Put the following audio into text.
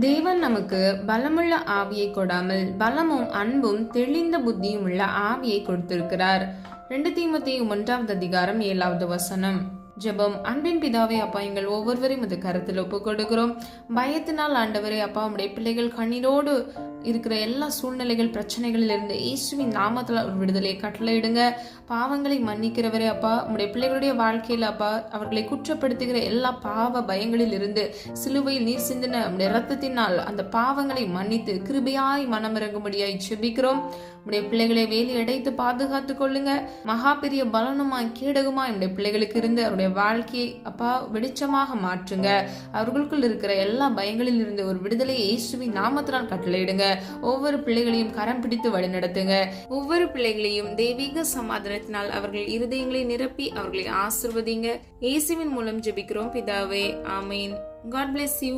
தேவன் நமக்கு பலமுள்ள ஆவியை கொடாமல் பலமும் அன்பும் தெளிந்த புத்தியும் உள்ள ஆவியை கொடுத்திருக்கிறார். 2 தீமோத்தேயு 1:7 ஜெபம். அன்பின் பிதாவே, அப்பா, எங்கள் ஒவ்வொருவரையும் இந்த கருத்தில் ஒப்புக் கொடுக்கிறோம். பயத்தினால் ஆண்டவரே அப்பா, உடைய பிள்ளைகள் கண்ணீரோடு இருக்கிற எல்லா சூழ்நிலைகள் பிரச்சனைகளில் இருந்து இயேசுவின் நாமத்தில் ஒரு விடுதலையை கட்டளையிடுங்க. பாவங்களை மன்னிக்கிறவரே அப்பா, உடைய பிள்ளைகளுடைய வாழ்க்கையில் அப்பா, அவர்களை குற்றப்படுத்துகிற எல்லா பாவ பயங்களில் இருந்து சிலுவையில் நீர் சிந்தின உடைய ரத்தத்தினால் அந்த பாவங்களை மன்னித்து கிருபையாய் மனமிறங்கும்படியாய் செபிக்கிறோம். உடைய பிள்ளைகளை வேலி அடைத்து பாதுகாத்து கொள்ளுங்க. மகா பெரிய பலனுமாய் கேடகுமாய் உடைய பிள்ளைகளுக்கு இருந்து அவருடைய வாழ்க்கையை அப்பா வெளிச்சமாக மாற்றுங்க. அவர்களுக்குள் இருக்கிற எல்லா பயங்களில் இருந்து ஒரு விடுதலையை இயேசுவின் நாமத்தினால் கட்டளையிடுங்க. ஒவ்வொரு பிள்ளைகளையும் கரம் பிடித்து வழிநடத்துங்க. ஒவ்வொரு பிள்ளைகளையும் தெய்வீக சமாதானத்தினால் அவர்கள் இருதயங்களை நிரப்பி அவர்களை ஆசிர்வதிங்க. இயேசுவின் மூலம் ஜெபிக்கிறோம் பிதாவே, ஆமீன். God bless you.